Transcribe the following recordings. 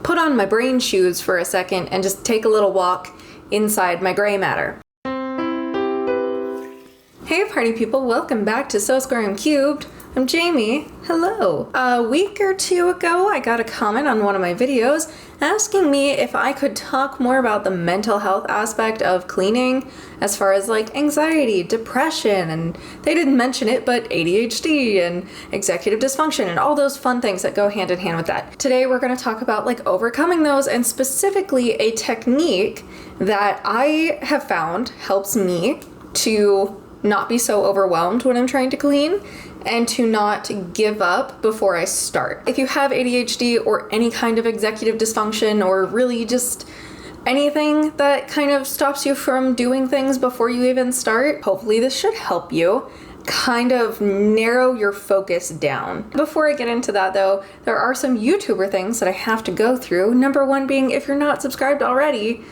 put on my brain shoes for a second and just take a little walk inside my gray matter. Hey party people, welcome back to So Square and Cubed. I'm Jamie. Hello. A week or two ago, I got a comment on one of my videos asking me if I could talk more about the mental health aspect of cleaning as far as like anxiety, depression, and they didn't mention it, but ADHD and executive dysfunction and all those fun things that go hand in hand with that. Today, we're going to talk about like overcoming those and specifically a technique that I have found helps me to not be so overwhelmed when I'm trying to clean and to not give up before I start. If you have ADHD or any kind of executive dysfunction or really just anything that kind of stops you from doing things before you even start, hopefully this should help you kind of narrow your focus down. Before I get into that though, there are some YouTuber things that I have to go through. Number one being, if you're not subscribed already,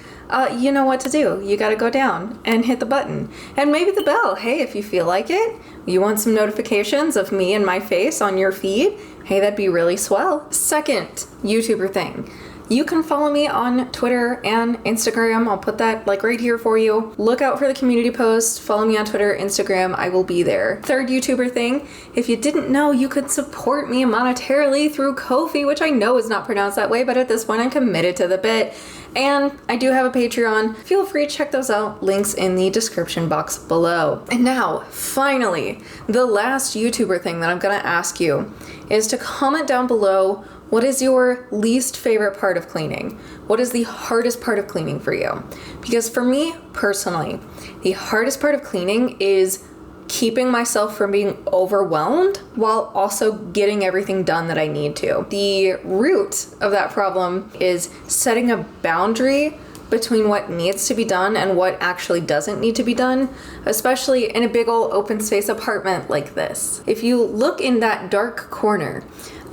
you know what to do. You gotta go down and hit the button and maybe the bell. Hey, if you feel like it, you want some notifications of me and my face on your feed, hey, that'd be really swell. Second YouTuber thing. You can follow me on Twitter and Instagram. I'll put that like right here for you. Look out for the community posts. Follow me on Twitter, Instagram. I will be there. Third YouTuber thing. If you didn't know, you could support me monetarily through Ko-fi, which I know is not pronounced that way, but at this point I'm committed to the bit. And I do have a Patreon. Feel free to check those out. Links in the description box below. And now, finally, the last YouTuber thing that I'm gonna ask you is to comment down below, what is your least favorite part of cleaning? What is the hardest part of cleaning for you? Because for me, personally, the hardest part of cleaning is keeping myself from being overwhelmed while also getting everything done that I need to. The root of that problem is setting a boundary between what needs to be done and what actually doesn't need to be done, especially in a big old open space apartment like this. If you look in that dark corner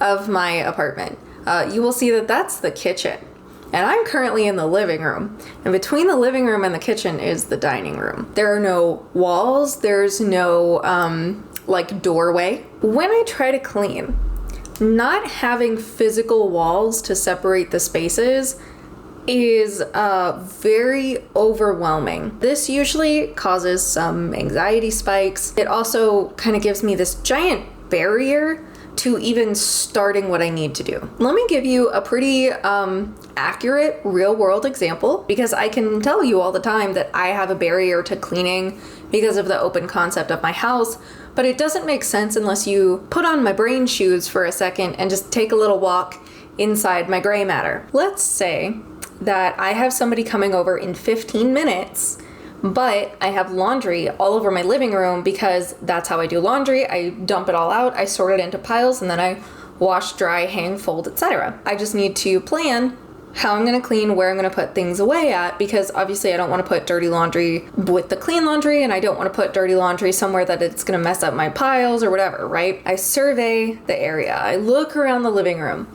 of my apartment, you will see that that's the kitchen. And I'm currently in the living room. And between the living room and the kitchen is the dining room. There are no walls, there's no like doorway. When I try to clean, not having physical walls to separate the spaces is very overwhelming. This usually causes some anxiety spikes. It also kind of gives me this giant barrier to even starting what I need to do. Let me give you a pretty accurate real world example, because I can tell you all the time that I have a barrier to cleaning because of the open concept of my house, but it doesn't make sense unless you put on my brain shoes for a second and just take a little walk inside my gray matter. Let's say that I have somebody coming over in 15 minutes, but I have laundry all over my living room because that's how I do laundry. I dump it all out, I sort it into piles, and then I wash, dry, hang, fold, etc. I just need to plan how I'm gonna clean, where I'm gonna put things away at, because obviously I don't wanna put dirty laundry with the clean laundry, and I don't wanna put dirty laundry somewhere that it's gonna mess up my piles or whatever, right? I survey the area, I look around the living room,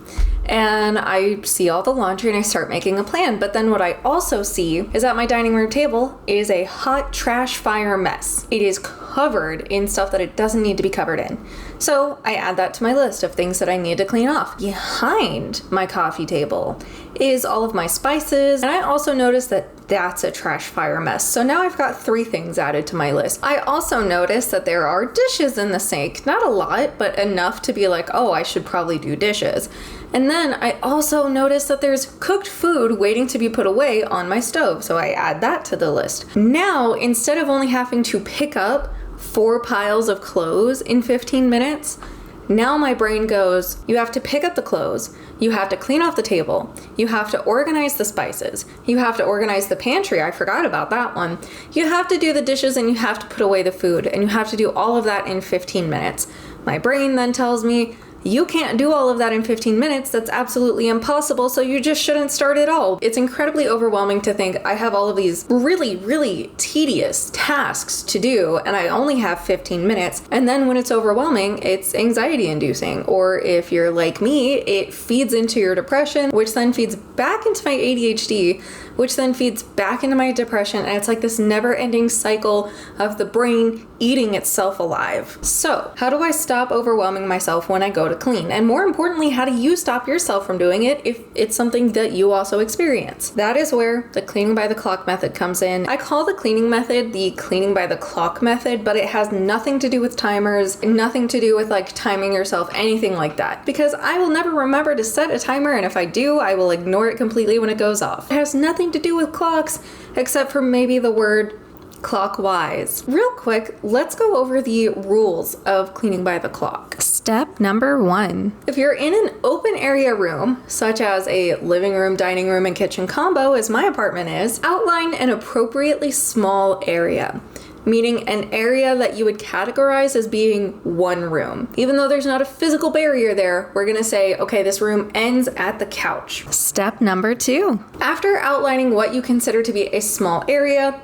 and I see all the laundry and I start making a plan. But then what I also see is that my dining room table is a hot trash fire mess. It is covered in stuff that it doesn't need to be covered in. So I add that to my list of things that I need to clean off. Behind my coffee table is all of my spices. And I also noticed that that's a trash fire mess. So now I've got 3 things added to my list. I also noticed that there are dishes in the sink. Not a lot, but enough to be like, oh, I should probably do dishes. And then I also noticed that there's cooked food waiting to be put away on my stove. So I add that to the list. Now, instead of only having to pick up 4 piles of clothes in 15 minutes, now my brain goes, you have to pick up the clothes, you have to clean off the table, you have to organize the spices, you have to organize the pantry, I forgot about that one, you have to do the dishes, and you have to put away the food, and you have to do all of that in 15 minutes. My brain then tells me, you can't do all of that in 15 minutes. That's absolutely impossible, so you just shouldn't start at all. It's incredibly overwhelming to think I have all of these really, really tedious tasks to do, and I only have 15 minutes. And then when it's overwhelming, it's anxiety inducing. Or if you're like me, it feeds into your depression, which then feeds back into my ADHD, which then feeds back into my depression. And it's like this never ending cycle of the brain eating itself alive. So how do I stop overwhelming myself when I go to clean. And more importantly, how do you stop yourself from doing it if it's something that you also experience? That is where the cleaning by the clock method comes in. I call the cleaning method the cleaning by the clock method, but it has nothing to do with timers, nothing to do with like timing yourself, anything like that. Because I will never remember to set a timer, and if I do, I will ignore it completely when it goes off. It has nothing to do with clocks, except for maybe the word clockwise. Real quick, let's go over the rules of cleaning by the clock. Step number 1. If you're in an open area room, such as a living room, dining room, and kitchen combo, as my apartment is, outline an appropriately small area, meaning an area that you would categorize as being one room. Even though there's not a physical barrier there, we're gonna say, okay, this room ends at the couch. Step number 2. After outlining what you consider to be a small area,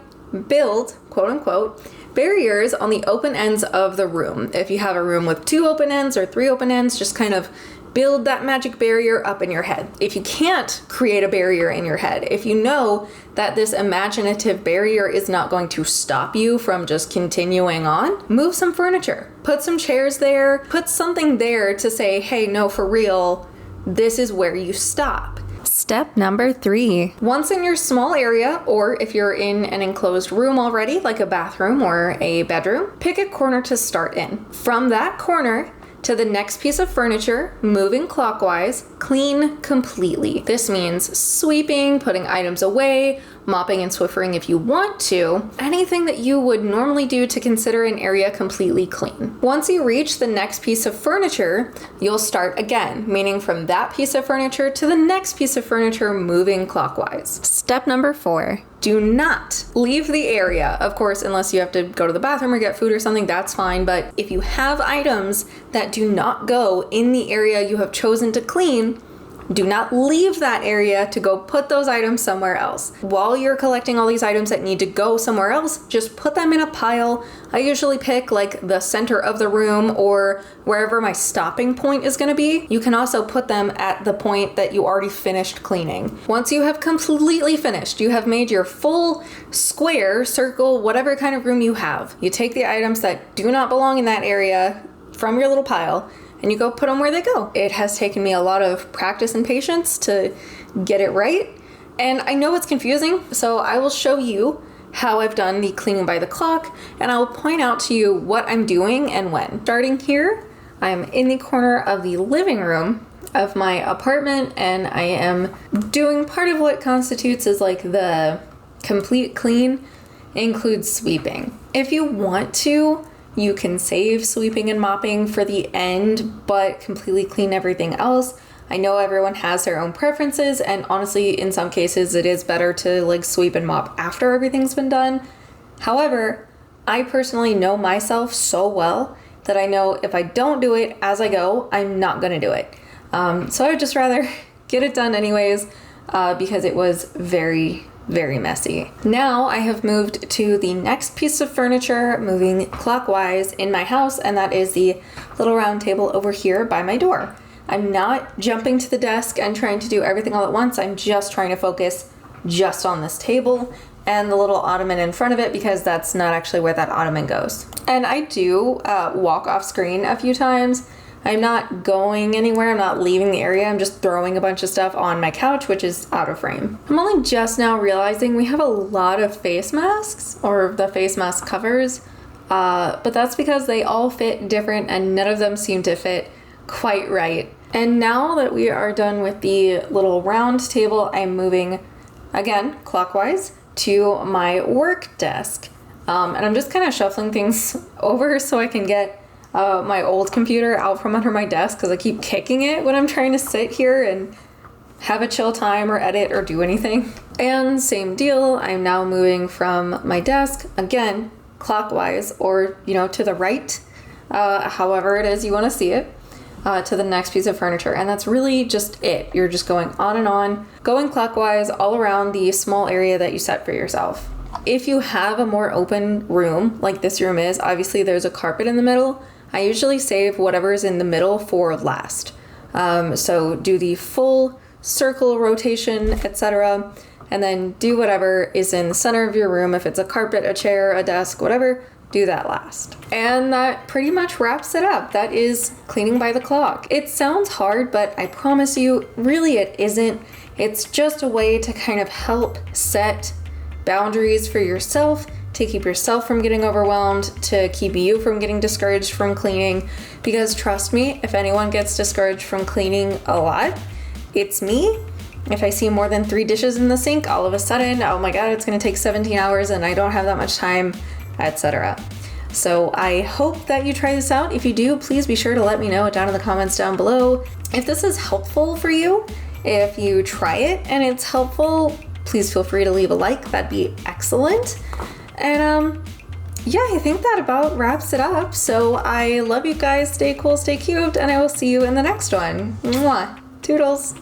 build, quote unquote, barriers on the open ends of the room. If you have a room with 2 open ends or 3 open ends, just kind of build that magic barrier up in your head. If you can't create a barrier in your head, if you know that this imaginative barrier is not going to stop you from just continuing on, move some furniture, put some chairs there, put something there to say, hey, no, for real, this is where you stop. Step number 3. Once in your small area, or if you're in an enclosed room already, like a bathroom or a bedroom, pick a corner to start in. From that corner to the next piece of furniture, moving clockwise, clean completely. This means sweeping, putting items away, mopping and Swiffering if you want to, anything that you would normally do to consider an area completely clean. Once you reach the next piece of furniture, you'll start again, meaning from that piece of furniture to the next piece of furniture, moving clockwise. Step number 4. Do not leave the area. Of course, unless you have to go to the bathroom or get food or something, that's fine. But if you have items that do not go in the area you have chosen to clean, do not leave that area to go put those items somewhere else. While you're collecting all these items that need to go somewhere else, just put them in a pile. I usually pick like the center of the room or wherever my stopping point is gonna be. You can also put them at the point that you already finished cleaning. Once you have completely finished, you have made your full square, circle, whatever kind of room you have. You take the items that do not belong in that area from your little pile, and you go put them where they go. It has taken me a lot of practice and patience to get it right. And I know it's confusing, so I will show you how I've done the cleaning by the clock, and I'll point out to you what I'm doing and when. Starting here, I'm in the corner of the living room of my apartment, and I am doing part of what constitutes as like the complete clean, includes sweeping. If you want to, you can save sweeping and mopping for the end, but completely clean everything else. I know everyone has their own preferences, and honestly, in some cases, it is better to like sweep and mop after everything's been done. However, I personally know myself so well that I know if I don't do it as I go, I'm not gonna do it. So I would just rather get it done anyways, because it was very messy. Now I have moved to the next piece of furniture, moving clockwise in my house, and that is the little round table over here by my door. I'm not jumping to the desk and trying to do everything all at once. I'm just trying to focus just on this table and the little ottoman in front of it, because that's not actually where that ottoman goes. And I do walk off screen a few times. I'm not going anywhere, I'm not leaving the area, I'm just throwing a bunch of stuff on my couch, which is out of frame. I'm only just now realizing we have a lot of face masks, or the face mask covers, but that's because they all fit different and none of them seem to fit quite right. And now that we are done with the little round table, I'm moving, again, clockwise to my work desk. And I'm just kind of shuffling things over so I can get my old computer out from under my desk, because I keep kicking it when I'm trying to sit here and have a chill time or edit or do anything. And same deal, I'm now moving from my desk, again, clockwise, or, to the right, however it is you want to see it, to the next piece of furniture. And that's really just it. You're just going on and on, going clockwise all around the small area that you set for yourself. If you have a more open room, like this room is, obviously there's a carpet in the middle. I usually save whatever is in the middle for last. So do the full circle rotation, etc., and then do whatever is in the center of your room. If it's a carpet, a chair, a desk, whatever, do that last. And that pretty much wraps it up. That is cleaning by the clock. It sounds hard, but I promise you, really it isn't. It's just a way to kind of help set boundaries for yourself, to keep yourself from getting overwhelmed, to keep you from getting discouraged from cleaning. Because trust me, if anyone gets discouraged from cleaning a lot, it's me. If I see more than 3 dishes in the sink, all of a sudden, oh my God, it's gonna take 17 hours and I don't have that much time, etc. So I hope that you try this out. If you do, please be sure to let me know down in the comments down below. If this is helpful for you, if you try it and it's helpful, please feel free to leave a like. That'd be excellent. And yeah, I think that about wraps it up. So I love you guys. Stay cool, stay cubed, and I will see you in the next one. Mwah. Toodles.